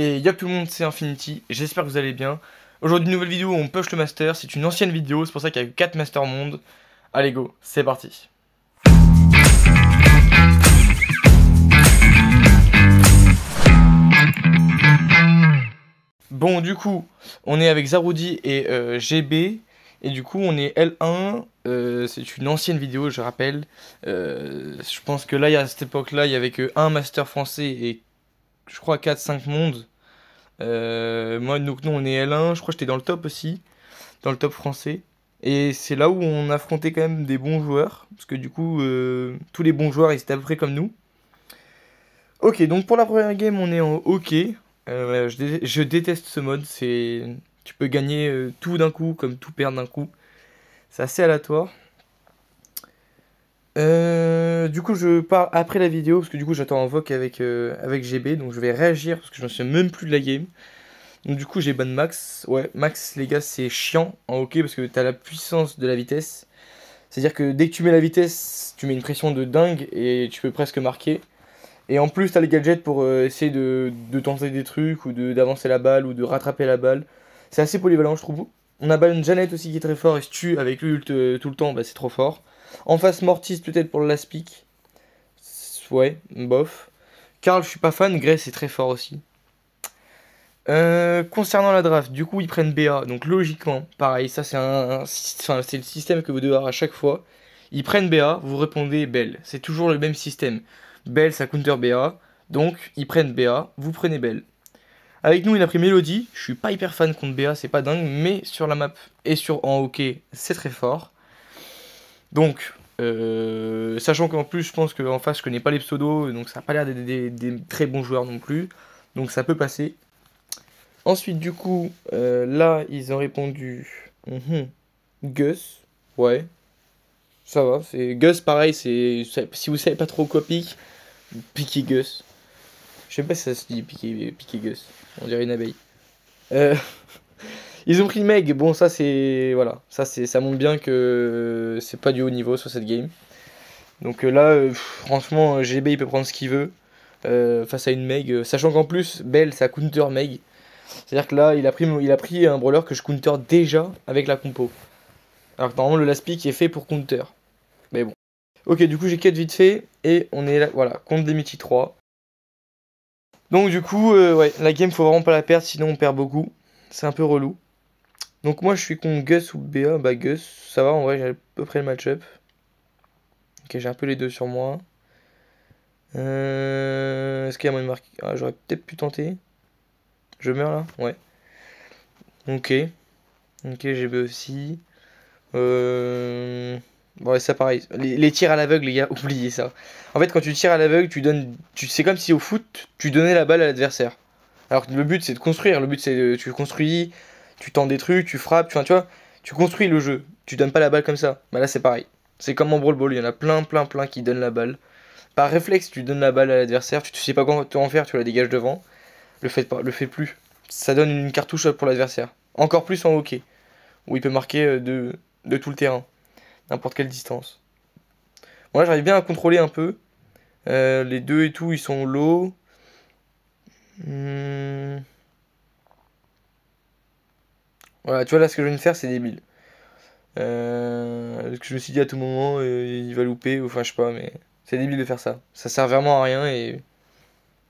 Et y'a tout le monde, c'est Infinity, j'espère que vous allez bien. Aujourd'hui, une nouvelle vidéo où on push le master, c'est une ancienne vidéo, c'est pour ça qu'il y a 4 master monde. Allez go, c'est parti. Bon, du coup, on est avec Zaroudi et GB, et du coup, on est L1, c'est une ancienne vidéo, je rappelle. Je pense que là, à cette époque-là, il y avait que un master français et je crois 4-5 mondes. Moi, donc, nous, on est L1, je crois que j'étais dans le top aussi, dans le top français. Et c'est là où on affrontait quand même des bons joueurs, parce que du coup, tous les bons joueurs, ils étaient à peu près comme nous. Ok, donc pour la première game, on est en hockey. Je déteste ce mode, tu peux gagner tout d'un coup, comme tout perdre d'un coup. C'est assez aléatoire. Du coup, je pars après la vidéo, parce que du coup, j'attends un voc avec GB, donc je vais réagir, parce que je ne sais même plus de la game. Donc du coup j'ai ban max. Ouais, max les gars c'est chiant en hockey parce que t'as la puissance de la vitesse. C'est-à-dire que dès que tu mets la vitesse, tu mets une pression de dingue et tu peux presque marquer. Et en plus t'as les gadgets pour essayer de tenter des trucs ou d'avancer la balle ou de rattraper la balle. C'est assez polyvalent je trouve. On a Ban Janet aussi qui est très fort et se tue avec l'ult tout le temps, bah c'est trop fort. En face Mortis peut-être pour le last pick. Ouais, bof. Karl je suis pas fan, Grace est très fort aussi. Concernant la draft, du coup ils prennent BA, donc logiquement, pareil, ça c'est enfin, c'est le système que vous devez avoir à chaque fois. Ils prennent BA, vous répondez Bell, c'est toujours le même système. Bell ça counter BA, donc ils prennent BA, vous prenez Bell. Avec nous il a pris Melody, je suis pas hyper fan contre BA, c'est pas dingue, mais sur la map et en hockey c'est très fort. Donc, sachant qu'en plus je pense qu'en face je connais pas les pseudos, donc ça a pas l'air d'être des très bons joueurs non plus, donc ça peut passer. Ensuite, du coup, là, ils ont répondu Gus. Ouais, ça va. C'est Gus, pareil. Si vous savez pas trop quoi piquez Gus. Je sais pas si ça se dit piquer Gus. On dirait une abeille. Euh, Ils ont pris Meg. Bon, ça c'est voilà, ça montre bien que c'est pas du haut niveau sur cette game. Donc là, franchement, GB il peut prendre ce qu'il veut face à une Meg, sachant qu'en plus Belle ça counter Meg. C'est-à-dire que là, il a pris un brawler que je counter déjà avec la compo. Alors que normalement, le last pick est fait pour counter. Mais bon. Ok, du coup, j'ai 4 vite fait. Et on est là, voilà, contre Demity 3. Donc, du coup, ouais, la game, faut vraiment pas la perdre, sinon on perd beaucoup. C'est un peu relou. Donc, moi, je suis contre Gus ou BA. Bah, Gus, ça va, en vrai, j'ai à peu près le match-up. Ok, j'ai un peu les deux sur moi. Est-ce qu'il y a moyen de marquer? Ah, j'aurais peut-être pu tenter. Je meurs là? Ouais. Ok. Ok, j'ai B aussi. Ouais, ça pareil. Les tirs à l'aveugle, les gars, oubliez ça. En fait, quand tu tires à l'aveugle, c'est comme si au foot, tu donnais la balle à l'adversaire. Alors que le but, c'est de construire. Le but, c'est tu construis, tu tends des trucs, tu frappes, tu vois, tu construis le jeu. Tu donnes pas la balle comme ça. Bah là, c'est pareil. C'est comme en Brawl Ball, il y en a plein qui donnent la balle. Par réflexe, tu donnes la balle à l'adversaire, tu sais pas quoi en faire, tu la dégages devant. Le fais plus. Ça donne une cartouche pour l'adversaire. Encore plus en hockey, où il peut marquer de tout le terrain, n'importe quelle distance. Moi, j'arrive bien à contrôler un peu. Les deux et tout, ils sont low. Voilà, tu vois, là, ce que je viens de faire, c'est débile. Parce que je me suis dit à tout moment, il va louper, ou enfin, je sais pas, mais c'est débile de faire ça. Ça sert vraiment à rien et.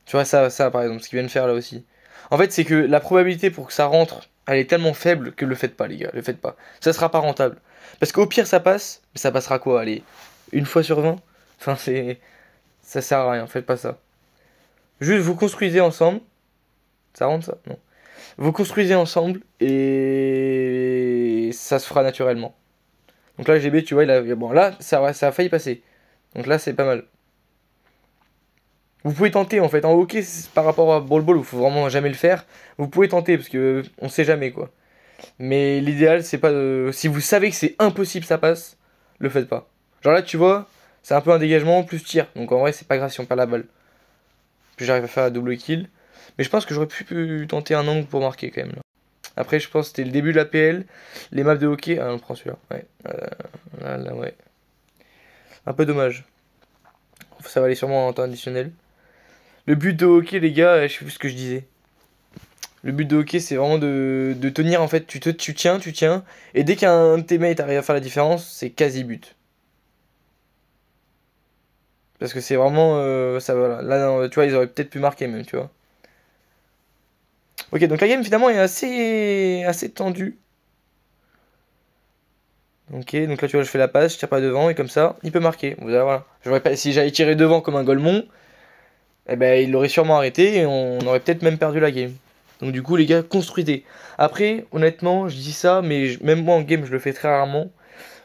Tu vois, ça par exemple, ce qu'il vient de faire là aussi. En fait, c'est que la probabilité pour que ça rentre, elle est tellement faible que le faites pas, les gars, le faites pas. Ça sera pas rentable. Parce qu'au pire, ça passe, mais ça passera quoi? Allez, une fois sur 20. Enfin, c'est. Ça sert à rien, faites pas ça. Juste, vous construisez ensemble. Ça rentre ça? Non. Vous construisez ensemble et ça se fera naturellement. Donc là, GB, tu vois, bon, là, ça a failli passer. Donc là, c'est pas mal. Vous pouvez tenter en fait. En hockey, par rapport à Brawl Ball, où il faut vraiment jamais le faire. Vous pouvez tenter parce que on sait jamais quoi. Mais l'idéal, c'est pas de. Si vous savez que c'est impossible, ça passe, le faites pas. Genre là, tu vois, c'est un peu un dégagement plus tir. Donc en vrai, c'est pas grave si on perd la balle. Puis j'arrive à faire la double kill. Mais je pense que j'aurais pu tenter un angle pour marquer quand même là. Après, je pense que c'était le début de la PL. Les maps de hockey. Ah, on prend celui-là. Ouais. Là, ouais. Un peu dommage. Ça va aller sûrement en temps additionnel. Le but de hockey, les gars, je sais plus ce que je disais. Le but de hockey, c'est vraiment de tenir, en fait, tu tiens, et dès qu'un de tes mates arrive à faire la différence, c'est quasi but. Parce que c'est vraiment, ça, voilà. Là, non, tu vois, ils auraient peut-être pu marquer même, tu vois. Ok, donc la game, finalement, est assez tendue. Ok, donc là, tu vois, je fais la passe, je tire pas devant, et comme ça, il peut marquer. Voilà. Si j'avais tiré devant comme un golemon, eh ben, il l'aurait sûrement arrêté, et on aurait peut-être même perdu la game. Donc du coup, les gars, construisez. Après, honnêtement, je dis ça, mais même moi en game, je le fais très rarement.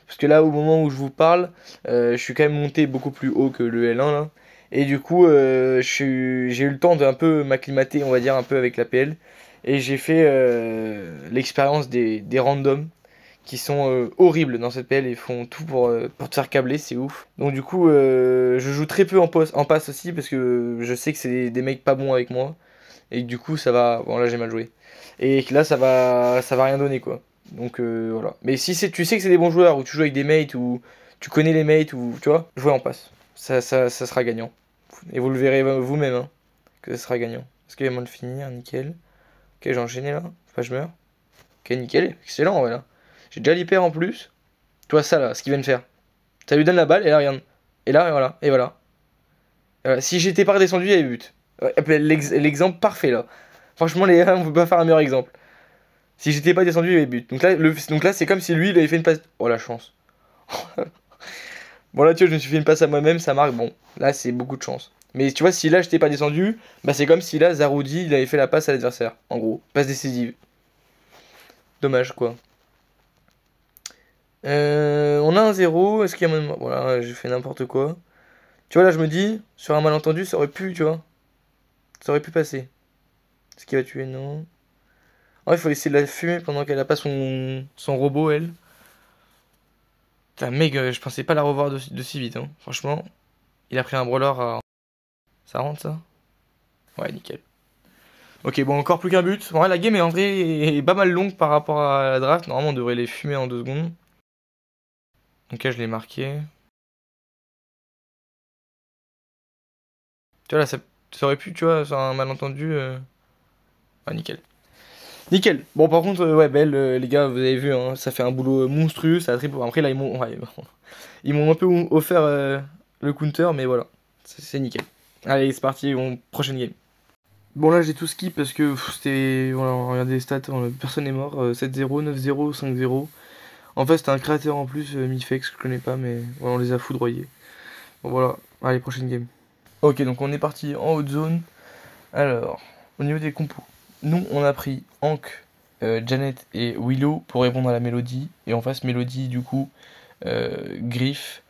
Parce que là, au moment où je vous parle, je suis quand même monté beaucoup plus haut que le L1 là. Et du coup, j'ai eu le temps d'un peu m'acclimater, on va dire, un peu avec la PL. Et j'ai fait l'expérience des randoms qui sont horribles dans cette PL et font tout pour te faire câbler, c'est ouf. Donc du coup, je joue très peu en passe aussi parce que je sais que c'est des mecs pas bons avec moi. Et du coup, ça va. Bon, là, j'ai mal joué. Et que là, ça va rien donner, quoi. Donc, voilà. Mais si tu sais que c'est des bons joueurs, ou tu joues avec des mates, ou tu connais les mates, ou tu vois, jouez en passe. Ça sera gagnant. Et vous le verrez vous-même, hein, que ça sera gagnant. Est-ce qu'il y a moyen de finir? Nickel. Ok, j'ai enchaîné là. Faut pas que je meurs. Ok, nickel. Excellent, voilà. J'ai déjà l'hyper en plus. Tu vois ça là, ce qu'il vient de faire. Ça lui donne la balle, et là, regarde. Et là, et voilà. Et voilà. Et voilà. Si j'étais pas redescendu, il y avait but. Ouais, l'exemple parfait là. Franchement, les gars, on peut pas faire un meilleur exemple. Si j'étais pas descendu, il y avait but. Donc là, c'est comme si lui, il avait fait une passe. Oh la chance. Bon là, tu vois, je me suis fait une passe à moi-même, ça marque. Bon, là, c'est beaucoup de chance. Mais tu vois, si là, j'étais pas descendu, bah c'est comme si là, Zaroudi, il avait fait la passe à l'adversaire. En gros, passe décisive. Dommage, quoi. On a un zéro. Est-ce qu'il y a même... Voilà, j'ai fait n'importe quoi. Tu vois, là, je me dis, sur un malentendu, ça aurait pu, tu vois. Ça aurait pu passer. Est-ce qu'il va tuer? Non. Ouais, il faut essayer de la fumer pendant qu'elle a pas son robot, elle. Putain, mec, je pensais pas la revoir de si vite, hein. Franchement, il a pris un brawler à... Ça rentre, ça? Ouais, nickel. Ok, bon, encore plus qu'un but. Ouais, la game est en vrai est pas mal longue par rapport à la draft. Normalement, on devrait les fumer en 2 secondes. Donc là, je l'ai marqué. Tu vois, là, ça aurait pu, tu vois, sur un malentendu... Ah, nickel. Nickel. Bon, par contre, ouais, belle, les gars, vous avez vu, hein, ça fait un boulot monstrueux. Ça a très... Après, là, ils m'ont un peu offert le counter, mais voilà. C'est nickel. Allez, c'est parti, prochaine game. Bon là j'ai tout skip parce que c'était... Voilà, regardez les stats, personne n'est mort. 7-0, 9-0, 5-0. En fait c'était un créateur en plus, Mifex, que je connais pas, mais voilà, on les a foudroyés. Bon voilà, allez prochaine game. Ok, donc on est parti en haute zone. Alors, au niveau des compos. Nous on a pris Hank, Janet et Willow pour répondre à la mélodie. Et en face mélodie du coup, Griff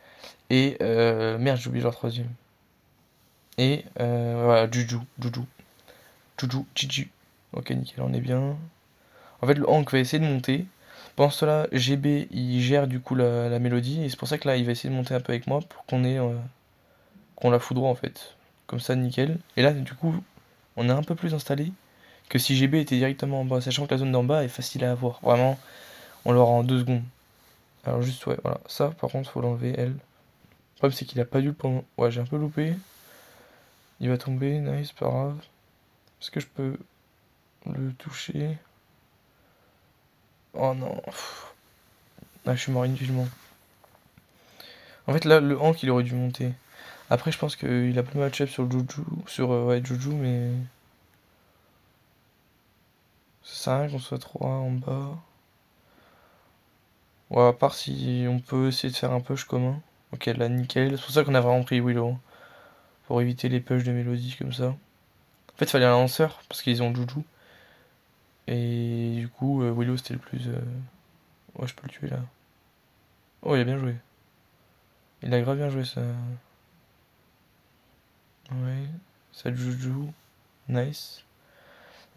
et... merde j'ai oublié leur troisième. Et voilà, Juju. Ok, nickel, on est bien. En fait, le Hank va essayer de monter. Pendant ce temps-là, GB, il gère du coup la mélodie. Et c'est pour ça que là, il va essayer de monter un peu avec moi pour qu'on la foudroie en fait. Comme ça, nickel. Et là, du coup, on est un peu plus installé que si GB était directement en bas. Sachant que la zone d'en bas est facile à avoir. Vraiment, on l'aura en 2 secondes. Alors juste, ouais, voilà. Ça, par contre, faut l'enlever, elle. Le problème, c'est qu'il a pas dû le pendant... Ouais, j'ai un peu loupé. Il va tomber, nice, pas grave. Est-ce que je peux le toucher? Oh non. Ah, je suis mort inutilement. En fait, là, le Hank, il aurait dû monter. Après, je pense qu'il a plus match-up sur Juju. Sur ouais, Juju, mais. Ça sert à rien qu'on soit 3 en bas. Ouais, à part si on peut essayer de faire un push commun. Ok, là, nickel. C'est pour ça qu'on a vraiment pris Willow. Pour éviter les pushs de mélodie comme ça. En fait, il fallait un lanceur, parce qu'ils ont Juju. Et du coup, Willow, c'était le plus. Ouais, je peux le tuer là. Oh, il a bien joué. Il a grave bien joué ça. Ouais, ça Juju. Nice.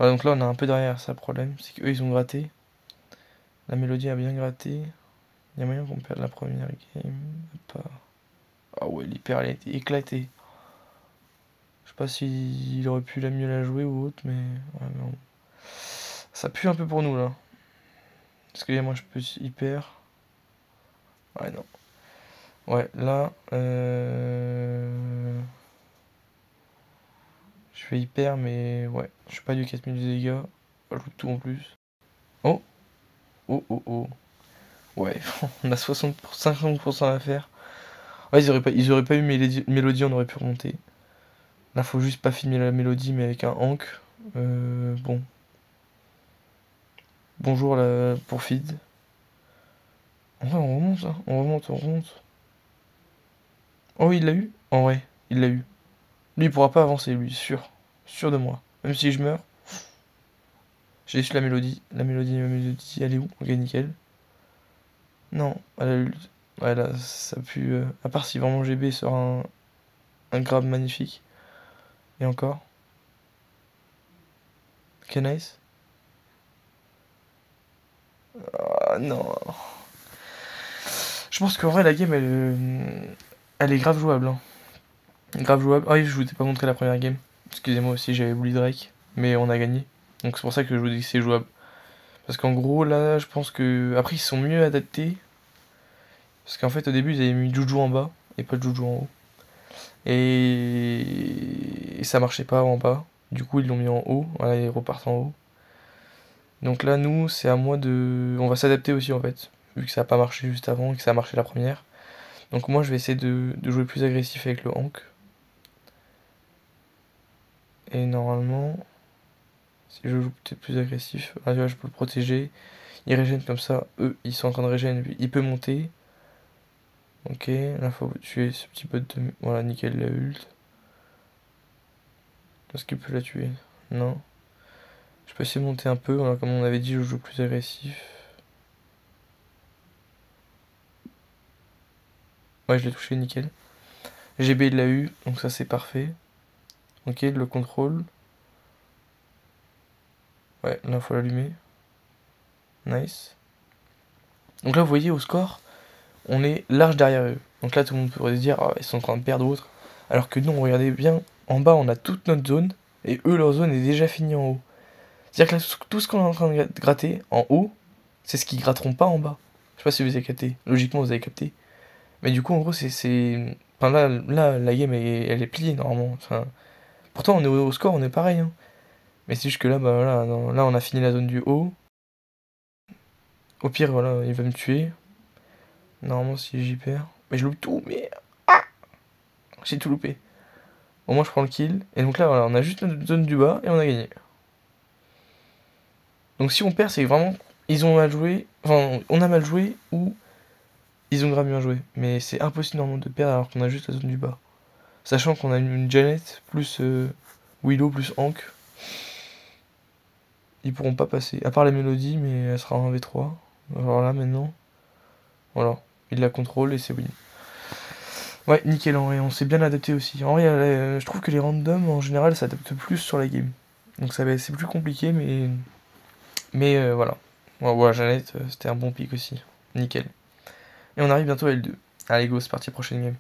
Ouais, donc là, on a un peu derrière, ça le problème. C'est qu'eux, ils ont gratté. La mélodie a bien gratté. Il y a moyen qu'on perde la première game. Pas... Ah ouais, l'hyper, elle a été éclatée. Je sais pas s'il aurait pu la mieux la jouer ou autre, mais... Ouais, mais ça pue un peu pour nous, là. Est-ce que moi, je peux hyper... Ouais, non. Ouais, là... Je fais hyper, mais... Ouais, je suis pas du 4000 de dégâts. Je loupe tout en plus. Oh, oh, oh, oh. Ouais, on a 50% à faire. Ouais, ils auraient pas eu mélodie, on aurait pu remonter. Là, faut juste pas filmer la mélodie, mais avec un hank. Bon. Bonjour pour feed. En vrai, on remonte, hein. On remonte, on remonte. Oh, il l'a eu? En vrai, il l'a eu. Lui, il pourra pas avancer, lui, sûr. Sûr de moi. Même si je meurs. J'ai su la mélodie. La mélodie, elle est où? Ok, nickel. Non, elle a eu. Ouais, là, ça pue. À part si vraiment GB sort un grab magnifique. Et encore. Ok, nice. Ah non. Je pense qu'en vrai, la game, elle est grave jouable, hein. Grave jouable. Ah oui, je vous ai pas montré la première game. Excusez-moi aussi, j'avais oublié Drake. Mais on a gagné. Donc c'est pour ça que je vous dis que c'est jouable. Parce qu'en gros, là, je pense que. Après, ils sont mieux adaptés. Parce qu'en fait, au début, ils avaient mis Juju en bas et pas Juju en haut. Et ça marchait pas en bas. Du coup, ils l'ont mis en haut. Voilà, ils repartent en haut. Donc là, nous, c'est à moi de. On va s'adapter aussi en fait. Vu que ça a pas marché juste avant et que ça a marché la première. Donc moi, je vais essayer de jouer plus agressif avec le Hank. Et normalement, si je joue peut-être plus agressif, ah, tu vois, je peux le protéger. Il régène comme ça. Eux, ils sont en train de régénérer. Il peut monter. Ok, là, faut tuer ce petit bot de. Voilà, nickel, la ult. Est-ce qu'il peut la tuer? Non. Je peux essayer de monter un peu. Voilà, comme on avait dit, je joue plus agressif. Ouais, je l'ai touché, nickel. GB, il l'a eu, donc ça, c'est parfait. Ok, le contrôle. Ouais, là, faut l'allumer. Nice. Donc là, vous voyez, au score, on est large derrière eux. Donc là, tout le monde pourrait se dire, ah, ils sont en train de perdre ou autre. Alors que non, regardez bien, en bas, on a toute notre zone, et eux, leur zone est déjà finie en haut. C'est-à-dire que là, tout ce qu'on est en train de gratter en haut, c'est ce qu'ils gratteront pas en bas. Je sais pas si vous avez capté. Logiquement, vous avez capté. Mais du coup, en gros, Enfin, là, la game, elle est pliée, normalement. Enfin, pourtant, on est au score, on est pareil, hein. Mais c'est juste que là, bah voilà, non, là, on a fini la zone du haut. Au pire, voilà, il va me tuer. Normalement, si j'y perds. Mais je loupe tout, mais. Ah, j'ai tout loupé. Au moins, je prends le kill. Et donc là, voilà, on a juste notre zone du bas et on a gagné. Donc si on perd, c'est vraiment. Ils ont mal joué. Enfin, on a mal joué ou ils ont grave bien joué. Mais c'est impossible normalement de perdre alors qu'on a juste la zone du bas. Sachant qu'on a une Janet plus Willow plus Hank. Ils pourront pas passer. À part la mélodie, mais elle sera en V3. Alors là, maintenant. Voilà. Il la contrôle et c'est win. Ouais, nickel, en vrai, on s'est bien adapté aussi. En vrai, je trouve que les randoms, en général, s'adaptent plus sur la game. Donc c'est plus compliqué, mais voilà. Ouais, Jeannette, c'était un bon pick aussi. Nickel. Et on arrive bientôt à L2. Allez, go, c'est parti, prochaine game.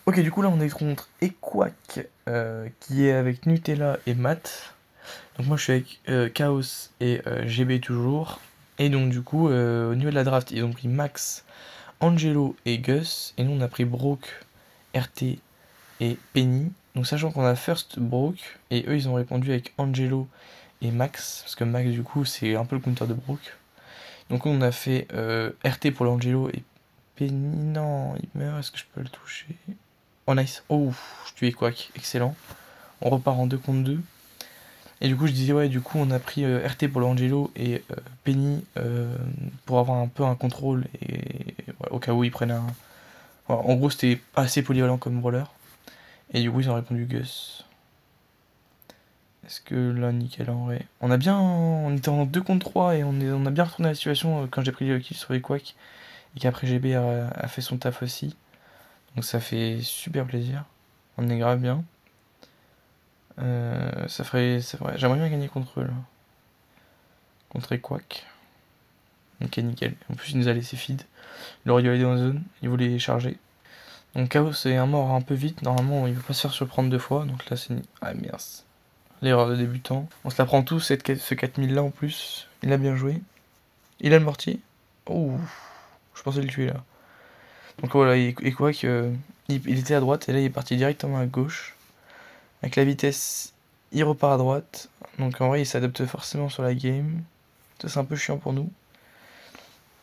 Ok, du coup, là, on est contre Equac, qui est avec Nutella et Matt. Donc moi, je suis avec Chaos et GB toujours. Et donc, du coup, au niveau de la draft, ils ont pris Max, Angelo et Gus. Et nous, on a pris Broke, RT et Penny. Donc sachant qu'on a first Broke, et eux ils ont répondu avec Angelo et Max, parce que Max du coup c'est un peu le counter de Broke. Donc on a fait RT pour l'Angelo et Penny, non, il meurt, est-ce que je peux le toucher? Oh nice, oh, je tuais Quack, excellent. On repart en 2 contre 2. Et du coup je disais ouais, du coup on a pris RT pour l'Angelo et Penny pour avoir un peu un contrôle, et ouais, au cas où ils prennent un... Voilà, en gros c'était assez polyvalent comme brawler. Et du coup, ils ont répondu Gus. Est-ce que là, nickel en vrai. On était en 2 contre 3 et on a bien retourné la situation quand j'ai pris le kill sur les Quack. Et qu'après GB a fait son taf aussi. Donc ça fait super plaisir. On est grave bien. C'est vrai, j'aimerais bien gagner contre eux là. Contre les Quack. Ok, nickel. En plus, il nous a laissé feed. Il aurait dû aller dans la zone. Il voulait charger. Donc Chaos c'est un mort un peu vite. Normalement, il ne veut pas se faire surprendre 2 fois. Donc là, c'est. Ah merde. L'erreur de débutant. On se la prend tous, ce 4000 là en plus. Il a bien joué. Il a le mortier. Oh, je pensais le tuer là. Donc voilà, et quoi que il était à droite et là il est parti directement à gauche. Avec la vitesse Il repart à droite. Donc en vrai, il s'adapte forcément sur la game. Ça, c'est un peu chiant pour nous.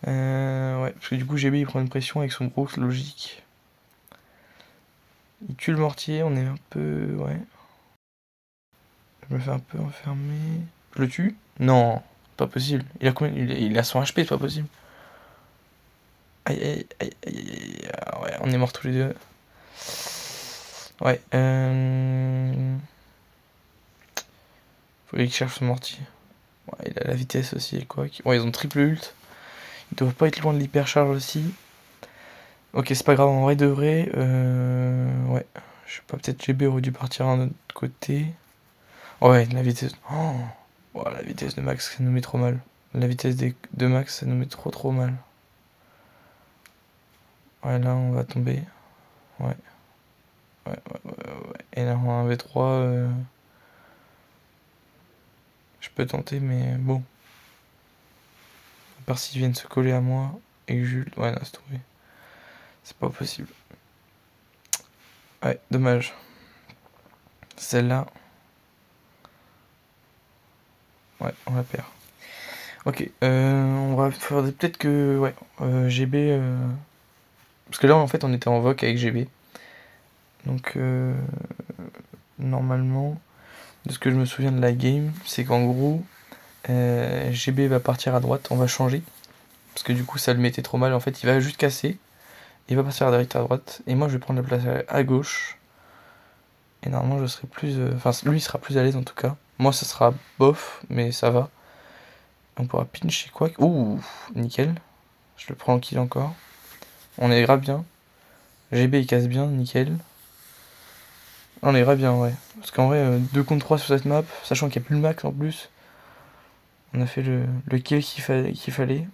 Ouais, parce que du coup, GB il prend une pression avec son gros logique. Il tue le mortier, on est un peu. Ouais. Je me fais un peu enfermer. Je le tue? Non, pas possible. Il a combien? Il a 100 HP, c'est pas possible. Aïe aïe aïe aïe aïe. Ah ouais, on est morts tous les deux. Ouais, faut qu'il cherche son mortier. Ouais, il a la vitesse aussi et quoi. Ouais, ils ont triple ult. Ils doivent pas être loin de l'hypercharge aussi. Ok, c'est pas grave, en vrai de vrai. Ouais, je sais pas, peut-être GB aurait dû partir d'un autre côté. Ouais, la vitesse. Oh, oh, la vitesse de Max, ça nous met trop mal. La vitesse de Max, ça nous met trop mal. Ouais, là, on va tomber. Ouais. Ouais. Et là, en 1v3, je peux tenter, mais bon. À part s'ils viennent se coller à moi et que Jules. Ouais, non, c'est tombé. C'est pas possible. Ouais, dommage. Celle-là. Ouais, on la perd. Ok, on va faire peut-être que. Ouais, GB. Parce que là, en fait, on était en voc avec GB. Donc, normalement, de ce que je me souviens de la game, c'est qu'en gros, GB va partir à droite, on va changer. Parce que du coup, ça le mettait trop mal. En fait, il va juste casser. Il va passer direct à droite. Et moi, je vais prendre la place à gauche. Et normalement, je serai plus. Enfin, lui, il sera plus à l'aise en tout cas. Moi, ça sera bof, mais ça va. On pourra pincher quoi. Ouh, nickel. Je le prends en kill encore. On est grave bien. GB, il casse bien, nickel. On est grave bien, ouais. Parce qu'en vrai, 2 contre 3 sur cette map, sachant qu'il n'y a plus le max en plus. On a fait le kill qu'il fallait.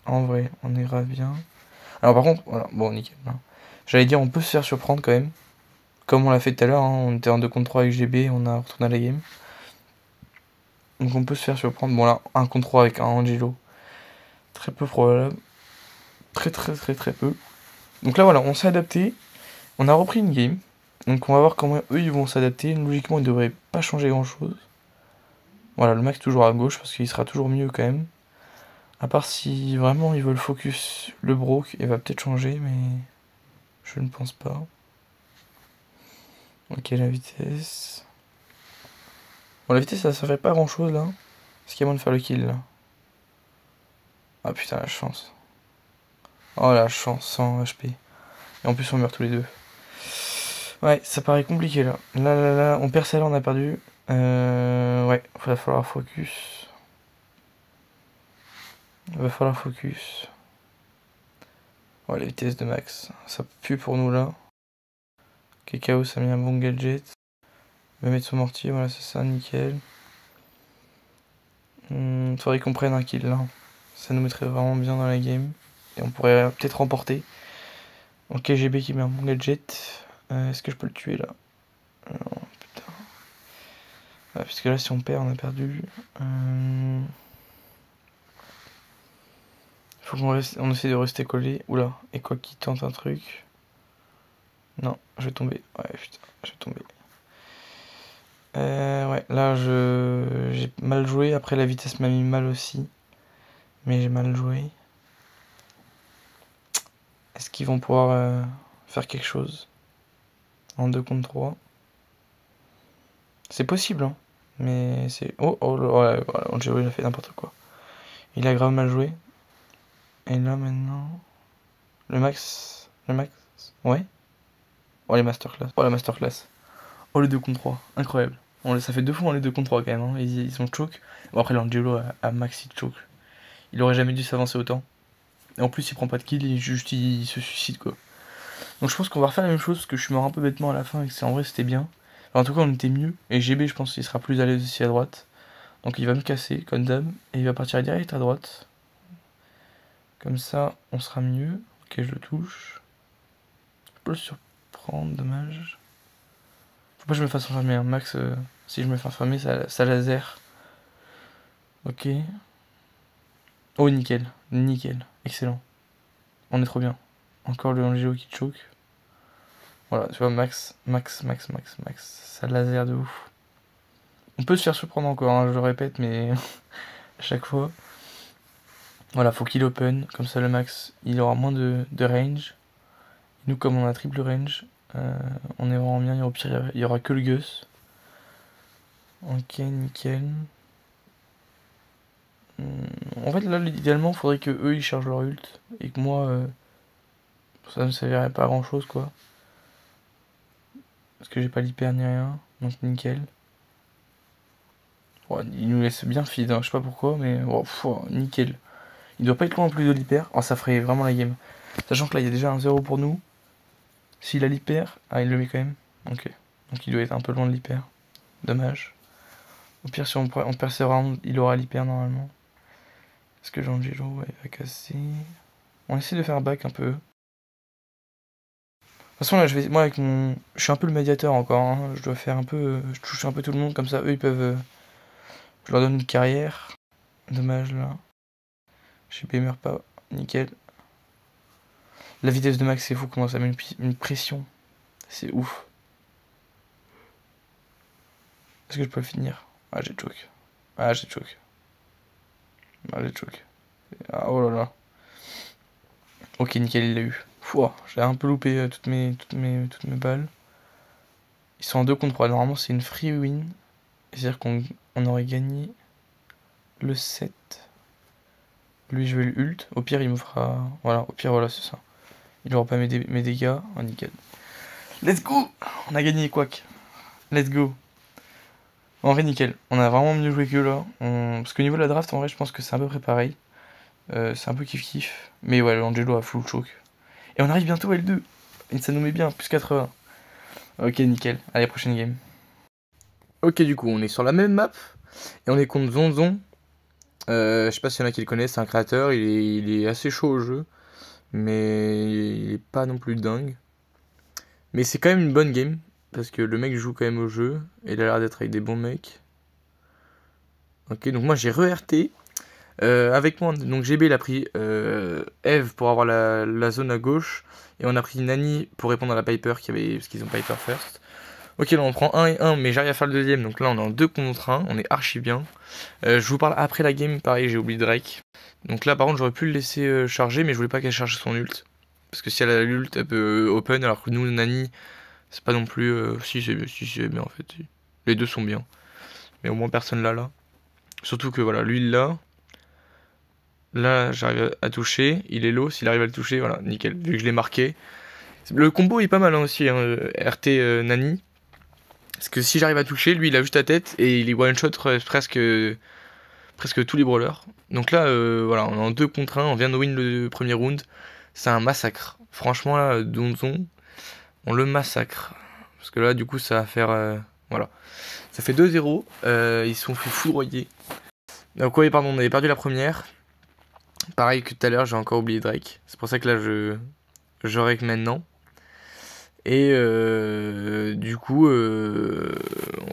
En vrai, on est grave bien. Alors par contre, voilà, bon, nickel. Hein. J'allais dire, on peut se faire surprendre quand même. Comme on l'a fait tout à l'heure, hein, on était en 2 contre 3 avec GB, on a retourné à la game. Donc on peut se faire surprendre. Bon là, 1 contre 3 avec un Angelo. Très peu probable. Très peu. Donc là voilà, on s'est adapté. On a repris une game. Donc on va voir comment eux ils vont s'adapter. Logiquement ils devraient pas changer grand chose. Voilà, le max toujours à gauche parce qu'il sera toujours mieux quand même. À part si vraiment ils veulent focus le broke, il va peut-être changer, mais je ne pense pas. Ok, la vitesse. Bon, la vitesse ça fait pas grand chose là. Est-ce qu'il y a moyen de faire le kill là? Ah putain, la chance. Oh la chance, 100 HP. Et en plus on meurt tous les deux. Ouais, ça paraît compliqué là. Là, on perd celle-là, on a perdu. Ouais, va falloir focus. Va falloir focus. Oh, la vitesse de max. Ça pue pour nous là. Ok, Chaos a mis un bon gadget. Il va mettre son mortier, voilà, c'est ça, nickel. Faudrait qu'on prenne un kill là. Ça nous mettrait vraiment bien dans la game. Et on pourrait peut-être remporter. Ok, GB qui met un bon gadget. Est-ce que je peux le tuer là? Non, putain. Ah, puisque là, si on perd, on a perdu. Faut on essaie de rester collé. Oula, et quoi qui tente un truc. Non, je vais tomber. Ouais, putain, je vais tomber. Ouais, là, j'ai mal joué. Après, la vitesse m'a mis mal aussi. Mais j'ai mal joué. Est-ce qu'ils vont pouvoir faire quelque chose en 2 contre 3? C'est possible, hein. Mais c'est. Oh, ouais, voilà, Angelo, il a fait n'importe quoi. Il a grave mal joué. Et là, maintenant. Le max. Le max. Ouais. Oh, les masterclass. Oh, la masterclass. Oh, le 2 contre 3. Incroyable. Ça fait 2 fois les 2 contre 3 quand même. Hein. Ils sont choke. Bon, après, l'Angelo a maxi choke. Il aurait jamais dû s'avancer autant. Et en plus, il prend pas de kill, il se suicide quoi. Donc je pense qu'on va refaire la même chose parce que je suis mort un peu bêtement à la fin et que en vrai c'était bien. Alors, en tout cas, on était mieux. Et GB, je pense qu'il sera plus à l'aise aussi à droite. Donc il va me casser, comme d'hab. Et il va partir direct à droite. Comme ça, on sera mieux. Ok, je le touche. Je peux le surprendre, dommage. Faut pas que je me fasse enfermer, hein. Max, si je me fais enfermer, ça laser. Ok. Oh, nickel. Nickel. Excellent. On est trop bien. Encore le Angelo qui choke. Voilà, tu vois, Max. Ça laser de ouf. On peut se faire surprendre encore, hein, je le répète, mais à chaque fois. Voilà, faut qu'il open, comme ça le max, il aura moins de range. Nous, comme on a triple range, on est vraiment bien, et au pire, il y aura que le Gus. Ok, nickel. En fait, là, idéalement, il faudrait que eux ils chargent leur ult, et que moi, ça ne servirait pas à grand chose, quoi. Parce que j'ai pas l'hyper ni rien, donc nickel. Ouais, il nous laisse bien feed, hein, je sais pas pourquoi, mais nickel. Il doit pas être loin en plus de l'hyper. Oh, ça ferait vraiment la game. Sachant que là, il y a déjà un 0 pour nous. S'il a l'hyper, ah, il le met quand même. Ok. Donc il doit être un peu loin de l'hyper. Dommage. Au pire, si on perd ce round, il aura l'hyper normalement. Est-ce que Jean-Gelo, ouais, il va casser. On essaie de faire back un peu. De toute façon, là, moi, avec mon. Je suis un peu le médiateur encore. Hein. Je dois faire un peu. Je touche un peu tout le monde, comme ça, eux, ils peuvent. Je leur donne une carrière. Dommage, là. JB meurt pas. Nickel. La vitesse de max, c'est fou comment ça met une pression. C'est ouf. Est-ce que je peux le finir? Ah, j'ai choke. Ah, j'ai choke. Ah, j'ai choke. Ah, oh là là. Ok, nickel, il l'a eu. J'ai un peu loupé toutes mes balles. Ils sont en 2 contre 3. Normalement, c'est une free win. C'est-à-dire qu'on aurait gagné le 7. Lui, je vais le ult. Au pire, il me fera. Voilà, au pire, voilà, c'est ça. Il aura pas mes dégâts. Oh, nickel. Let's go! On a gagné, quack. Let's go. En vrai, nickel. On a vraiment mieux joué que là. Parce qu'au niveau de la draft, en vrai, je pense que c'est à peu près pareil. C'est un peu kiff-kiff. Mais ouais, l'Angelo a full choke. Et on arrive bientôt à L2. Et ça nous met bien, plus 80. Ok, nickel. Allez, prochaine game. Ok, du coup, on est sur la même map. Et on est contre Zonzon. Je sais pas s'il y en a qui le connaissent, c'est un créateur. Il est assez chaud au jeu. Mais il est pas non plus dingue. Mais c'est quand même une bonne game. Parce que le mec joue quand même au jeu. Et il a l'air d'être avec des bons mecs. Ok, donc moi j'ai re-RT. Avec moi, donc GB il a pris Eve pour avoir la zone à gauche. Et on a pris Nani pour répondre à la Piper parce qu'ils ont Piper first. Ok, là on prend 1 et 1, mais j'arrive à faire le deuxième. Donc là on est en 2 contre 1, on est archi bien. Je vous parle après la game, pareil, j'ai oublié Drake. Donc là par contre j'aurais pu le laisser charger, mais je voulais pas qu'elle charge son ult. Parce que si elle a l'ult, elle peut open, alors que nous, Nani, c'est pas non plus. Si c'est bien en fait. Si. Les deux sont bien. Mais au moins personne là. Surtout que voilà, lui il l'a. Là, j'arrive à toucher. Il est low. S'il arrive à le toucher, voilà, nickel. Vu que je l'ai marqué. Le combo est pas mal hein, aussi, hein, RT Nani. Parce que si j'arrive à toucher, lui il a juste la tête et il est one shot presque tous les brawlers. Donc là, voilà, on est en 2 contre 1. On vient de win le premier round. C'est un massacre. Franchement, là, Donzon, on le massacre. Parce que là, du coup, ça va faire. Voilà. Ça fait 2-0. Ils se sont fait foudroyer. Donc, oui, pardon, on avait perdu la première. Pareil que tout à l'heure, j'ai encore oublié Drake. C'est pour ça que là, je règle maintenant. Et du coup,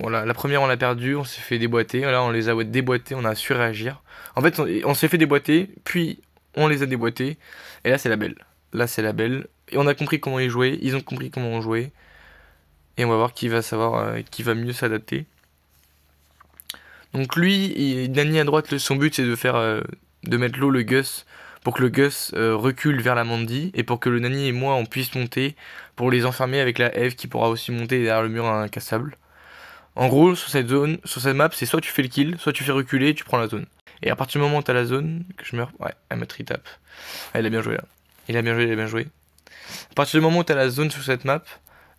voilà, la première, on l'a perdue. On s'est fait déboîter. Là, on les a déboîtés. On a su réagir. En fait, on s'est fait déboîter. Puis, on les a déboîtés. Et là, c'est la belle. Là, c'est la belle. Et on a compris comment ils jouaient. Ils ont compris comment on jouait. Et on va voir qui va savoir, qui va mieux s'adapter. Donc lui, Nani à droite, son but c'est de mettre low le Gus pour que le Gus recule vers la Mandy et pour que le Nani et moi on puisse monter pour les enfermer avec la Eve qui pourra aussi monter derrière le mur incassable. En gros, sur cette zone, sur cette map, c'est soit tu fais le kill, soit tu fais reculer et tu prends la zone. Et à partir du moment où t'as la zone, que je meurs, ouais, elle me tritape. Ah, il a bien joué là. Il a bien joué, il a bien joué. À partir du moment où t'as la zone sur cette map,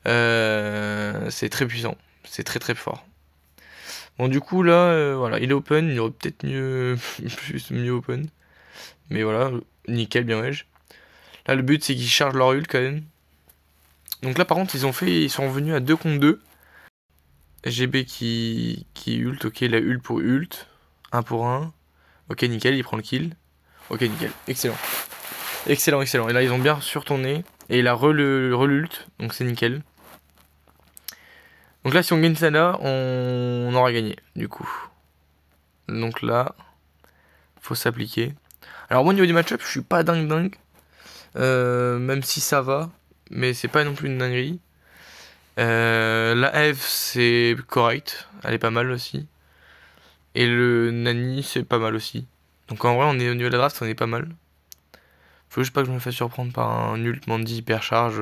c'est très puissant. C'est très très fort. Bon du coup là, voilà, il est open, il aurait peut-être mieux open. Mais voilà, nickel, bien wesh. Là le but c'est qu'ils chargent leur ult quand même. Donc là par contre ils sont revenus à 2 contre 2. GB qui ult, ok, la ult pour ult. 1 pour 1. Ok nickel, il prend le kill. Ok nickel, excellent. Excellent, excellent. Et là ils ont bien surtourné. Et il a re-ult, donc c'est nickel. Donc là, si on gagne ça là, on aura gagné, du coup. Donc là, faut s'appliquer. Alors moi, au niveau du match-up, je suis pas dingue. Même si ça va, mais c'est pas non plus une dinguerie. La Eve, c'est correct. Elle est pas mal aussi. Et le Nani, c'est pas mal aussi. Donc en vrai, on est au niveau de la draft, on est pas mal. Faut juste pas que je me fasse surprendre par un ult Mandy hypercharge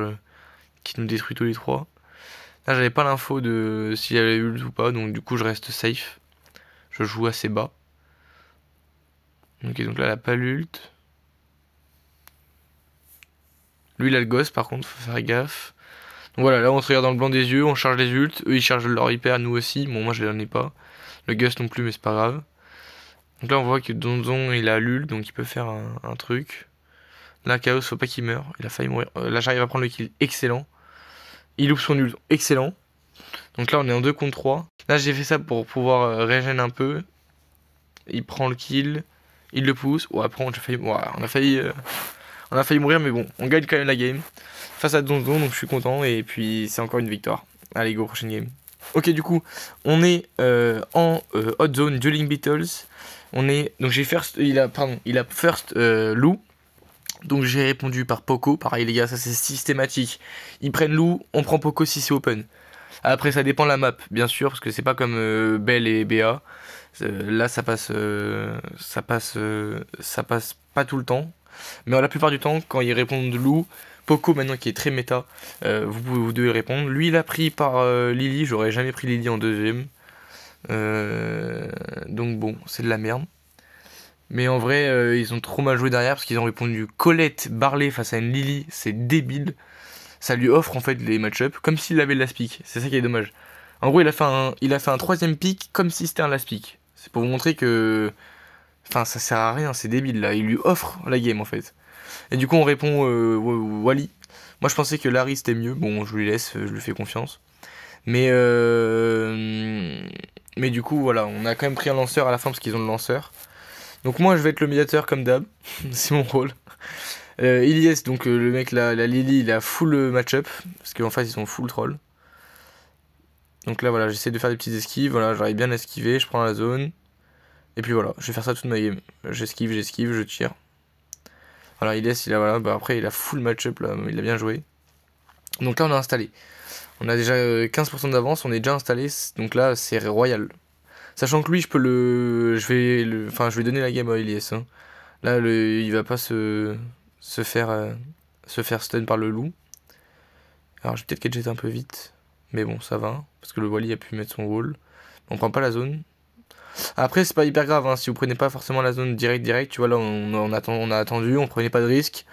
qui nous détruit tous les trois. Là, j'avais pas l'info de s'il y avait ult ou pas, donc du coup, je reste safe. Je joue assez bas. Ok, donc là, elle a pas l'ult. Lui, il a le gosse, par contre, faut faire gaffe. Donc voilà, là, on se regarde dans le blanc des yeux, on charge les ults. Eux, ils chargent leur hyper, nous aussi. Bon, moi, je l'en ai pas. Le Gus non plus, mais c'est pas grave. Donc là, on voit que Donzon, il a l'ult, donc il peut faire un truc. Là, Chaos, faut pas qu'il meure. Il a failli mourir. Là, j'arrive à prendre le kill. Excellent. Il loupe son ult. Excellent. Donc là, on est en 2 contre 3. Là, j'ai fait ça pour pouvoir régénérer un peu. Il prend le kill. Il le pousse. Ouais, après, on a failli mourir, mais bon, on gagne quand même la game. Face à Donzon, donc je suis content. Et puis, c'est encore une victoire. Allez, go, prochaine game. Ok, du coup, on est en hot zone dueling battles. On est donc il a first Lou. Donc j'ai répondu par Poco. Pareil les gars, ça c'est systématique. Ils prennent Lou, on prend Poco si c'est open. Après ça dépend de la map, bien sûr, parce que c'est pas comme Bell et BA. Là ça passe pas tout le temps. Mais la plupart du temps, quand ils répondent Lou, Poco maintenant qui est très méta, vous devez répondre. Lui il a pris par Lily, j'aurais jamais pris Lily en deuxième. Donc bon, c'est de la merde. Mais en vrai, ils ont trop mal joué derrière parce qu'ils ont répondu Colette Barley face à une Lily, c'est débile. Ça lui offre en fait les match-up comme s'il avait de la speak. C'est ça qui est dommage. En gros, il a fait un troisième pick comme si c'était un last pick. C'est pour vous montrer que, enfin, ça sert à rien, c'est débile là. Il lui offre la game en fait. Et du coup, on répond Wally. Moi, je pensais que Larry c'était mieux. Bon, je lui laisse, je lui fais confiance. Mais mais du coup, voilà, on a quand même pris un lanceur à la fin parce qu'ils ont le lanceur. Donc moi, je vais être le médiateur comme d'hab. C'est mon rôle. Ilyes, donc le mec là, la Lily, il a full match-up. Parce qu'en face, ils sont full troll. Donc là, voilà, j'essaie de faire des petites esquives. Voilà, j'arrive bien à esquiver, je prends la zone. Et puis voilà, je vais faire ça toute ma game. J'esquive, je tire. Voilà, Ilyes, il a, voilà, bah après, il a full match-up là, il a bien joué. Donc là, on a installé. On a déjà 15% d'avance, on est déjà installé. Donc là, c'est royal. Sachant que lui, je peux enfin, je vais donner la game à Ilyes. Hein. Là, il va pas se faire stun par le loup. Alors, j'ai peut-être gadget un peu vite. Mais bon, ça va. Parce que le Wally a pu mettre son wall. On prend pas la zone. Après, c'est pas hyper grave. Hein, si vous prenez pas forcément la zone direct. Tu vois, là, on a attendu. On prenait pas de risque.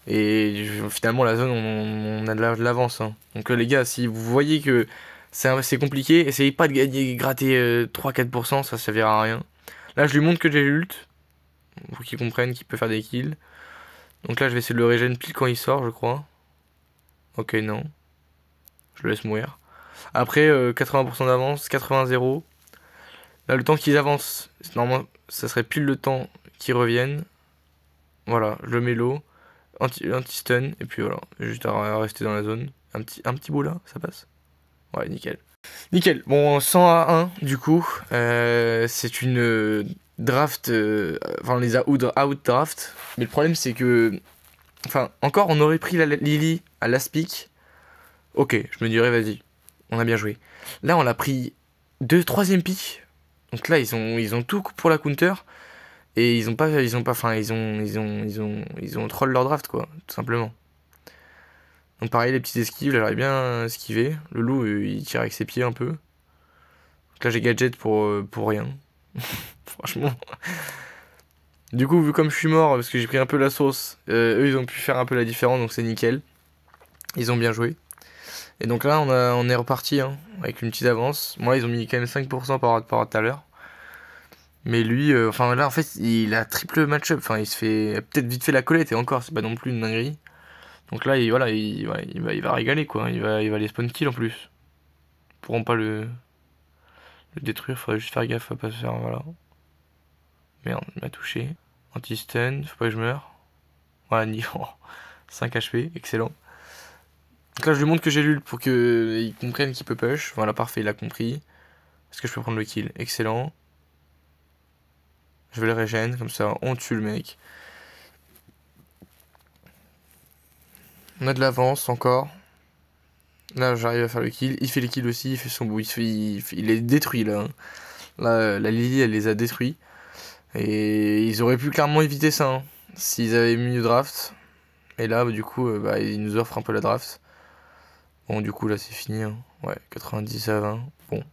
Et finalement, la zone, on a de l'avance. Hein. Donc, les gars, si vous voyez que c'est compliqué, essayez pas de gagner, gratter 3-4%. Ça servira à rien. Là, je lui montre que j'ai l'ult. Pour qu'il comprenne qu'il peut faire des kills. Donc là, je vais essayer de le régène pile quand il sort, je crois. Ok, non. Je le laisse mourir. Après, 80% d'avance, 80-0. Là, le temps qu'ils avancent, normalement, ça serait pile le temps qu'ils reviennent. Voilà, je le mets low. Anti-stun. Et puis voilà, juste à rester dans la zone. Un petit bout là, ça passe. Ouais, nickel. Nickel. Bon, 100 à 1, du coup. C'est une draft. Enfin, on les a out draft. Mais le problème, c'est que. Enfin, encore, on aurait pris la Lily à last pick. Ok, je me dirais, vas-y, on a bien joué. Là, on l'a pris 2 troisième pick. Donc là, ils ont tout pour la counter. Et enfin, ils ont troll leur draft, quoi, tout simplement. Donc pareil, les petites esquives, là, j'aurais bien esquivé. Le loup, il tire avec ses pieds un peu. Donc là, j'ai gadget pour rien. Franchement. Du coup, vu comme je suis mort, parce que j'ai pris un peu la sauce, eux, ils ont pu faire un peu la différence, donc c'est nickel. Ils ont bien joué. Et donc là, on est reparti hein, avec une petite avance. Moi, ils ont mis quand même 5% par rapport à tout à l'heure. Mais lui, enfin là, en fait, il a triple match-up. Enfin, il se fait peut-être vite fait la colette et encore, c'est pas non plus une dinguerie. Donc là, voilà, il va régaler quoi. Il va les spawn kill en plus. Ils pourront pas le détruire. Faudrait juste faire gaffe à pas se faire. Voilà. Merde, il m'a touché. Anti-stun, faut pas que je meure. Voilà, niveau 5 HP, excellent. Donc là, je lui montre que j'ai l'ult pour qu'il comprenne qu'il peut push. Voilà, parfait, il a compris. Est-ce que je peux prendre le kill? Excellent. Je vais le régène, comme ça, on tue le mec. On a de l'avance encore. Là, j'arrive à faire le kill. Il fait le kill aussi, il fait son bout. Il est détruit là. Hein. Là, la Lily, elle les a détruits. Et ils auraient pu clairement éviter ça, hein, s'ils avaient mis le draft. Et là, bah, du coup, bah, ils nous offrent un peu la draft. Bon, du coup, là, c'est fini, hein. Ouais, 90-20. Bon.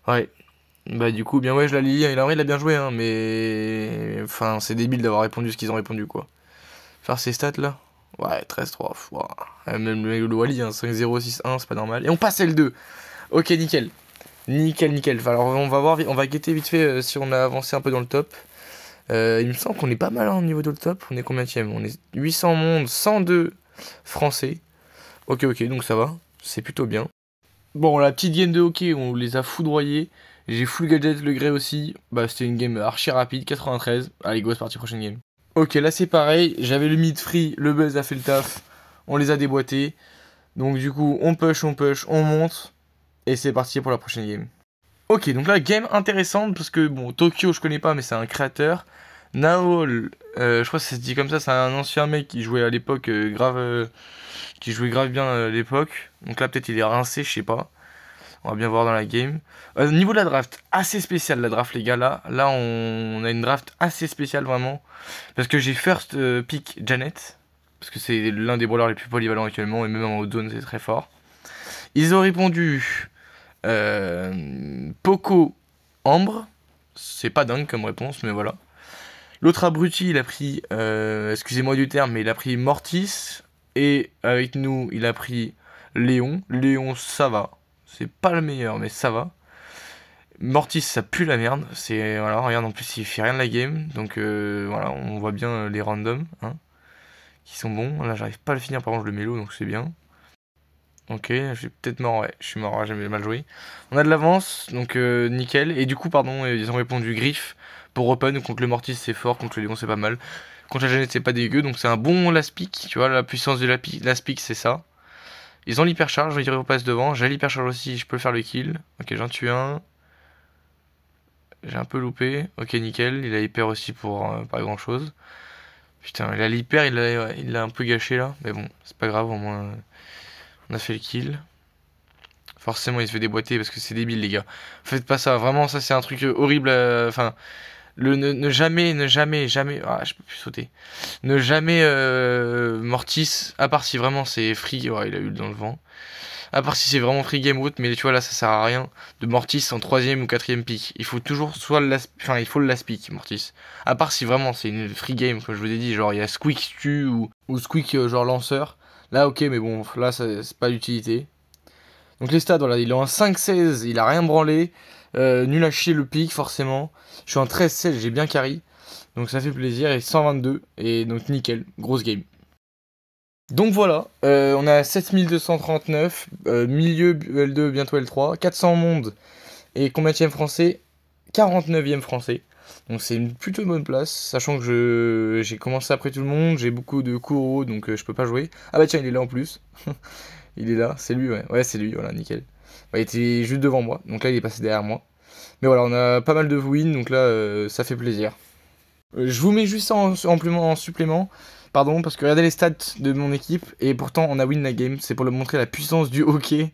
Ouais. Bah, du coup, bien ouais, je la lis. Il a bien joué, hein, mais. Enfin, c'est débile d'avoir répondu ce qu'ils ont répondu, quoi. Faire ces stats là. Ouais, 13-3. Ouah. Même le Wally, hein, 5-0, 6-1, c'est pas normal. Et on passe L2. Ok, nickel. Nickel, nickel. Alors, on va voir, on va guetter vite fait si on a avancé un peu dans le top. Il me semble qu'on est pas mal hein, au niveau de le top. On est combienième? On est 800 monde, 102 français. Ok, ok, donc ça va. C'est plutôt bien. Bon, la petite game de hockey, on les a foudroyés. J'ai full gadget le grey aussi. Bah, c'était une game archi rapide, 93. Allez, go, c'est parti, prochaine game. Ok, là c'est pareil. J'avais le mid free, le buzz a fait le taf. On les a déboîtés. Donc, du coup, on push, on monte. Et c'est parti pour la prochaine game. Ok, donc là, game intéressante parce que, bon, Tokyo, je connais pas, mais c'est un créateur. Naol, je crois que ça se dit comme ça, c'est un ancien mec qui jouait à l'époque qui jouait grave bien à l'époque. Donc là, peut-être il est rincé, je sais pas. On va bien voir dans la game. Niveau de la draft, assez spécial la draft, les gars. Là on a une draft assez spéciale vraiment. Parce que j'ai first pick Janet. Parce que c'est l'un des brawlers les plus polyvalents actuellement. Et même en zone, c'est très fort. Ils ont répondu Poco Ambre. C'est pas dingue comme réponse, mais voilà. L'autre abruti, il a pris, excusez-moi du terme, mais il a pris Mortis. Et avec nous, il a pris Léon. Léon, ça va. C'est pas le meilleur, mais ça va. Mortis, ça pue la merde. C'est voilà, regarde, en plus, il fait rien de la game. Donc voilà, on voit bien les randoms, hein, qui sont bons. Là, j'arrive pas à le finir, par contre, je le mélo, donc c'est bien. Ok, je suis peut-être mort, ouais. Je suis mort, ouais, j'ai mal joué. On a de l'avance, donc nickel. Et du coup, pardon, ils ont répondu Griff pour Open. Contre le Mortis, c'est fort. Contre le Léon, c'est pas mal. Contre la Jeannette, c'est pas dégueu. Donc c'est un bon last pick. Tu vois, la puissance de last pick, c'est ça. Ils ont l'hypercharge, ils repassent devant. J'ai l'hypercharge aussi, je peux faire le kill. Ok, j'en tue un. J'ai un peu loupé. Ok, nickel. Il a hyper aussi pour pas grand chose. Putain, il a l'hyper, il l'a un peu gâché là. Mais bon, c'est pas grave, au moins on a fait le kill. Forcément, il se fait déboîter parce que c'est débile, les gars. Faites pas ça, vraiment, ça c'est un truc horrible. Enfin, ne jamais, jamais. Ah, je peux plus sauter. Ne jamais Mortis, à part si vraiment c'est free. Ouais, il a eu dans le vent. À part si c'est vraiment free game route, mais tu vois là, ça sert à rien de Mortis en 3ème ou 4ème pick. Il faut toujours soit le last, enfin, il faut le last pick, Mortis. À part si vraiment c'est une free game, comme je vous ai dit, genre il y a Squeak tue ou Squeak genre lanceur. Là, ok, mais bon, là, c'est pas d'utilité. Donc les stats, voilà, il est en 5-16, il a rien branlé. Nul à chier le pic, forcément. Je suis en 13-16, j'ai bien carry. Donc ça fait plaisir. Et 122. Et donc nickel, grosse game. Donc voilà, on a 7239, milieu L2, bientôt L3, 400 monde. Et combienième français? 49e français. Donc c'est une plutôt bonne place, sachant que j'ai commencé après tout le monde, j'ai beaucoup de cours, donc je peux pas jouer. Ah bah tiens, il est là en plus. Il est là, c'est lui, ouais. Ouais, c'est lui, voilà, nickel. Bah, il était juste devant moi, donc là il est passé derrière moi. Mais voilà, on a pas mal de wins, donc là ça fait plaisir. Je vous mets juste ça en supplément, pardon, parce que regardez les stats de mon équipe, et pourtant on a win la game, c'est pour le montrer la puissance du hockey.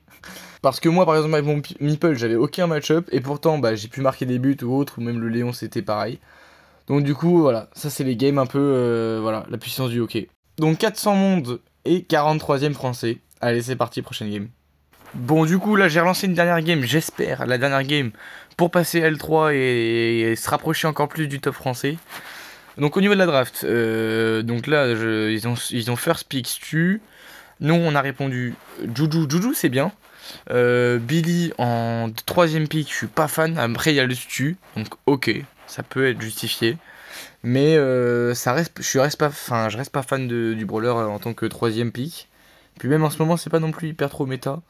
Parce que moi par exemple avec mon Meeple j'avais aucun match-up, et pourtant bah, j'ai pu marquer des buts ou autre, ou même le Léon c'était pareil. Donc du coup voilà, ça c'est les games un peu, voilà, la puissance du hockey. Donc 400 mondes et 43ème français. Allez c'est parti, prochaine game. Bon du coup là j'ai relancé une dernière game, j'espère, la dernière game, pour passer L3 et se rapprocher encore plus du top français. Donc au niveau de la draft, donc là ils ont first pick Stu. Nous on a répondu Juju, Juju c'est bien. Billy en 3ème pick, je suis pas fan. Après il y a le Stu, donc ok, ça peut être justifié. Mais ça reste, je reste pas fan du brawler en tant que 3ème pick. Puis même en ce moment c'est pas non plus hyper trop méta.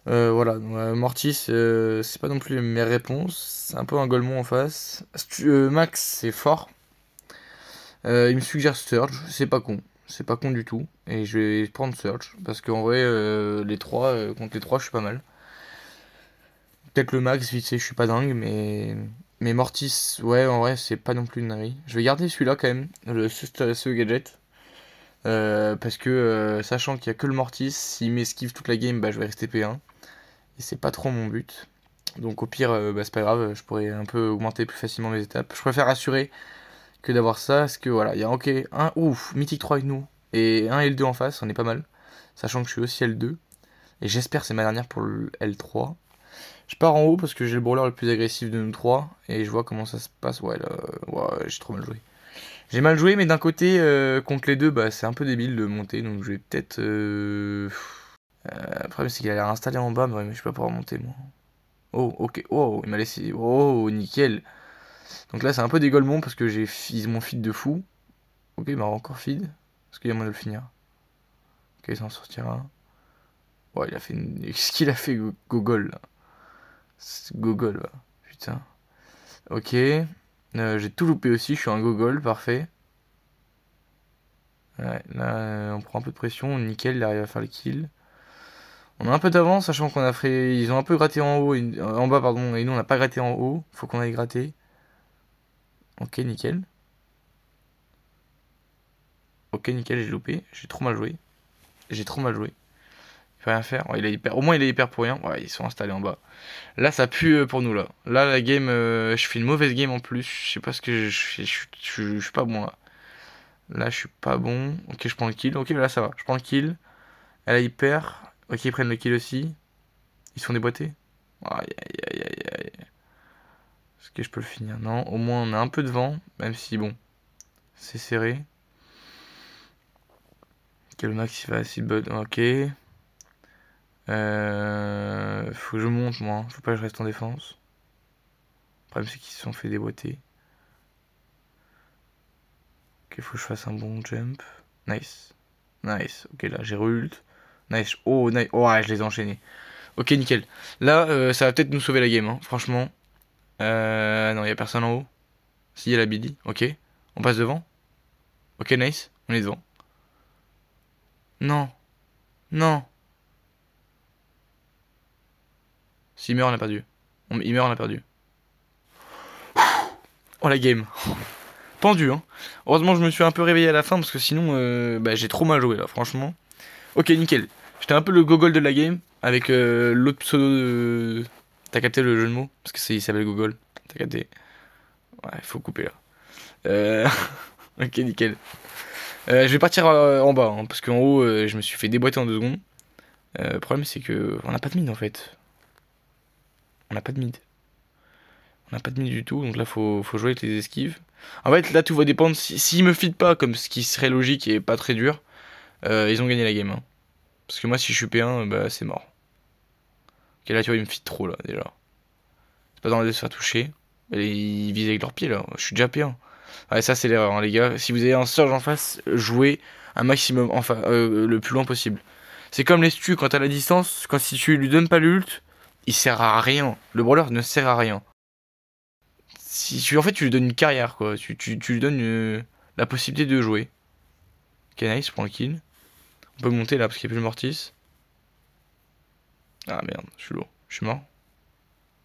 Voilà, Mortis, c'est pas non plus mes réponses. C'est un peu un Golemon en face. Max, c'est fort. Il me suggère Surge, c'est pas con. C'est pas con du tout. Et je vais prendre Surge. Parce qu'en vrai, les trois, contre les trois, je suis pas mal. Peut-être le Max, vite fait, je suis pas dingue, mais Mortis, ouais, en vrai, c'est pas non plus une dinguerie. Je vais garder celui-là quand même, ce gadget. Parce que, sachant qu'il y a que le Mortis, s'il m'esquive toute la game, bah je vais rester P1. Et c'est pas trop mon but. Donc au pire, bah, c'est pas grave, je pourrais un peu augmenter plus facilement mes étapes. Je préfère assurer que d'avoir ça, parce que voilà, il y a ok, un ouf, Mythique 3 avec nous, et un L2 en face, on est pas mal. Sachant que je suis aussi L2. Et j'espère que c'est ma dernière pour le L3. Je pars en haut parce que j'ai le brawler le plus agressif de nous trois. Et je vois comment ça se passe. Ouais, là, ouais, j'ai trop mal joué. J'ai mal joué, mais d'un côté, contre les deux, bah, c'est un peu débile de monter. Donc je vais peut-être. Le problème, c'est qu'il a l'air installé en bas, mais je vais pas pouvoir monter, moi. Oh, ok. Oh, il m'a laissé. Oh, nickel. Donc là, c'est un peu des golemons parce que ils m'ont feed de fou. Ok, il m'a encore feed. Est-ce qu'il y a moyen de le finir? Ok, il s'en sortira. Ouais, il a fait une. Qu'est-ce qu'il a fait, Gogol là? C'est Gogol, là. Putain. Ok. J'ai tout loupé aussi, je suis un gogol, parfait. Ouais, là, on prend un peu de pression, nickel, il arrive à faire le kill. On a un peu d'avance, sachant qu'on a fait. Ils ont un peu gratté en haut, en bas, pardon, et nous on n'a pas gratté en haut. Faut qu'on aille gratter. Ok, nickel. Ok, nickel, j'ai loupé. J'ai trop mal joué. J'ai trop mal joué. Il peut rien faire. Ouais, il a hyper... Au moins il est hyper pour rien. Ouais, ils sont installés en bas. Là, ça pue pour nous, là. Là, la game, je fais une mauvaise game en plus. Je sais pas ce que je fais. Je suis pas bon là. Là, je suis pas bon. Ok, je prends le kill. Ok, là, ça va. Je prends le kill. Elle a hyper. Ok, ils prennent le kill aussi. Ils sont déboîtés. Aïe, aïe, aïe, aïe, aïe. Est-ce que je peux le finir? Non. Au moins, on a un peu de vent. Même si, bon, c'est serré. Ok, le max, il va assez bud. Ok. Faut que je monte, moi. Faut pas que je reste en défense. Le problème, c'est qu'ils se sont fait déboîter. Ok, faut que je fasse un bon jump. Nice. Nice. Ok, là, j'ai re-ult. Nice. Oh, nice. Oh, ouais, je les ai enchaînés. Ok, nickel. Là, ça va peut-être nous sauver la game, hein, franchement. Non, il y a personne en haut. Si, il y a la Billy. Ok. On passe devant. Ok, nice. On est devant. Non. Non. S'il meurt, on a perdu. Il meurt, on a perdu. Oh, la game. Tendu, hein. Heureusement, je me suis un peu réveillé à la fin parce que sinon, bah, j'ai trop mal joué là, franchement. Ok, nickel. J'étais un peu le gogol de la game avec l'autre pseudo de. T'as capté le jeu de mots? Parce que il s'appelle Gogol. T'as capté? Ouais, faut couper là. Euh... ok, nickel. Je vais partir en bas, hein, parce qu'en haut, je me suis fait déboîter en 2 secondes. Le problème, c'est que on n'a pas de mid en fait. On n'a pas de mid. On n'a pas de mid du tout, donc là, faut jouer avec les esquives. En fait, là, tout va dépendre. S'ils me feedent pas, comme ce qui serait logique et pas très dur, ils ont gagné la game, hein. Parce que moi, si je suis P1, bah, c'est mort. Ok, là, tu vois, ils me feedent trop, là, déjà. C'est pas dans de se faire toucher. Et ils visent avec leurs pieds, là. Je suis déjà P1. Ouais, ça, c'est l'erreur, hein, les gars. Si vous avez un surge en face, jouez un maximum, enfin, le plus loin possible. C'est comme les stus, quand à la distance, quand si tu lui donnes pas l'ult, il sert à rien. Le brawler ne sert à rien. Si tu, en fait, tu lui donnes une carrière, quoi. Tu lui donnes la possibilité de jouer. Ok, nice, je prends le kill. On peut monter là parce qu'il n'y a plus le mortis. Ah merde, je suis lourd. Je suis mort.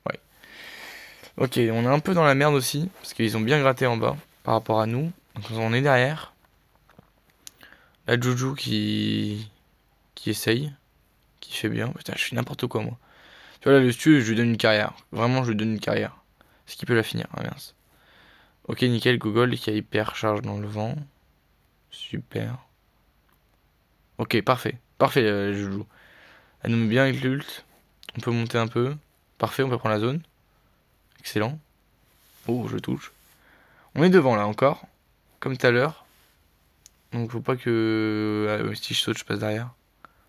Ouais. Ok, on est un peu dans la merde aussi. Parce qu'ils ont bien gratté en bas par rapport à nous. Donc on est derrière. La Juju qui essaye. Qui fait bien. Putain, je fais n'importe quoi moi. Tu vois là, le stu, je lui donne une carrière. Vraiment, je lui donne une carrière. Est-ce qu'il peut la finir? Ah mince. Ok, nickel, Google qui a hyper charge dans le vent. Super. Ok, parfait. Parfait, je joue. Elle nous met bien avec l'ult. On peut monter un peu. Parfait, on peut prendre la zone. Excellent. Oh, je touche. On est devant là encore. Comme tout à l'heure. Donc faut pas que si je saute, je passe derrière.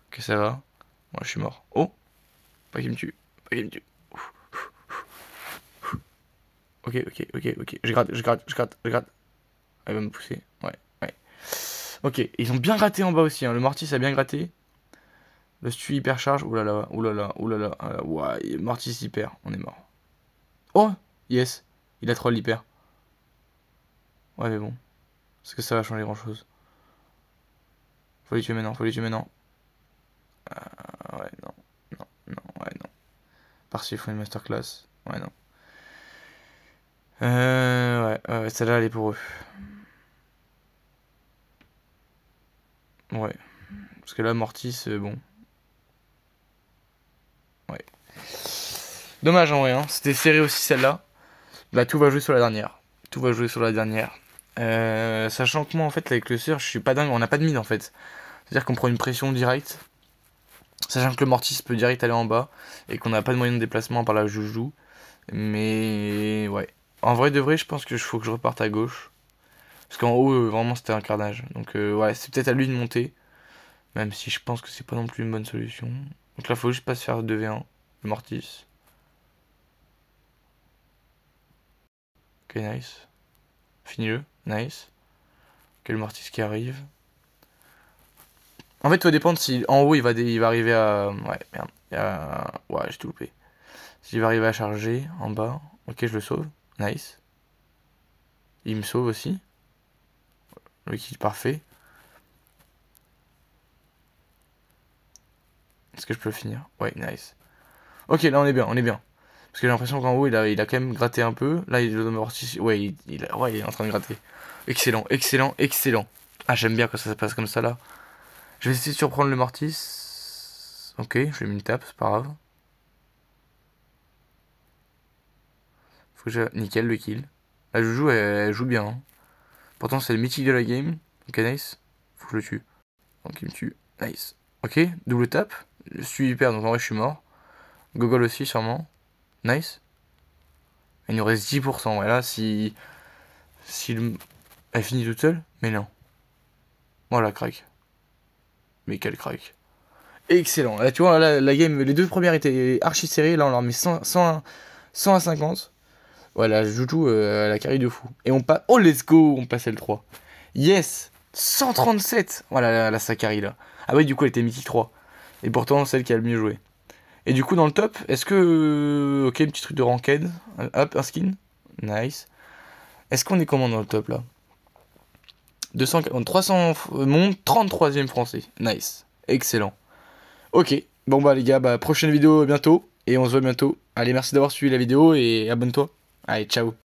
Ok, ça va. Moi, je suis mort. Oh! Pas qu'il me tue. Pas qu'il me tue. Ok, ok, ok, ok. Je gratte, je gratte, je gratte, je gratte. Elle va me pousser. Ouais, ouais. Ok, ils ont bien gratté en bas aussi, hein. Le Mortis a bien gratté. Le stu hyper charge. Oulala, oulala, oulala. Ouais, Mortis hyper. On est mort. Oh! Yes! Il a troll hyper. Ouais, mais bon. Est-ce que ça va changer grand chose? Faut les tuer maintenant, faut les tuer maintenant. Ouais, non, non, non, ouais, non. Parce qu'il faut une masterclass. Ouais, non. Ouais, celle-là, elle est pour eux. Ouais. Parce que là, Mortis, bon. Ouais. Dommage en vrai, hein. C'était serré aussi celle-là. Bah tout va jouer sur la dernière. Tout va jouer sur la dernière. Sachant que moi en fait avec le sœur, je suis pas dingue, on n'a pas de mid en fait. C'est-à-dire qu'on prend une pression directe. Sachant que le mortis peut direct aller en bas. Et qu'on n'a pas de moyen de déplacement par la joujou. Mais ouais. En vrai de vrai, je pense que faut que je reparte à gauche. Parce qu'en haut, vraiment c'était un carnage. Donc ouais, c'est peut-être à lui de monter. Même si je pense que c'est pas non plus une bonne solution. Donc là, faut juste pas se faire 2v1. Le mortis. Ok, nice. Finis-le. Nice. Ok, le mortis qui arrive. En fait, tout va dépendre si en haut il va arriver à. Ouais, merde. Ouais, j'ai tout loupé. S'il va arriver à charger en bas. Ok, je le sauve. Nice. Il me sauve aussi. Le kill parfait. Est-ce que je peux le finir? Ouais, nice. Ok, là on est bien, on est bien. Parce que j'ai l'impression qu'en haut il a quand même gratté un peu. Là il doit amortir. Ouais, ouais, il est en train de gratter. Excellent, excellent, excellent. Ah, j'aime bien quand ça se passe comme ça là. Je vais essayer de surprendre le mortis. Ok, je lui ai mis une tape, c'est pas grave. Faut que j'ai. Nickel, le kill. La joujou, elle joue bien, hein. Pourtant, c'est le mythique de la game. Ok, nice. Faut que je le tue. Donc, il me tue. Nice. Ok, double tape. Je suis hyper, donc en vrai, je suis mort. Gogol aussi, sûrement. Nice. Il nous reste 10%. Voilà, si. Si le... Elle finit toute seule? Mais non. Voilà, crack. Mais quel crack. Excellent. Là, tu vois, là, la game, les deux premières étaient archi serrées. Là, on leur met 100 à 50. Voilà, Juju, la carry de fou. Et on passe. Oh, let's go! On passe L3. Yes! 137! Voilà, la Sakari là. Ah oui, du coup, elle était mythique 3. Et pourtant, celle qui a le mieux joué. Et du coup, dans le top, est-ce que. Ok, un petit truc de ranked. Hop, un skin. Nice. Est-ce qu'on est comment dans le top là? 300 monde, 33ème français. Nice. Excellent. Ok. Bon bah les gars, bah prochaine vidéo bientôt. Et on se voit bientôt. Allez, merci d'avoir suivi la vidéo et abonne-toi. Allez, ciao.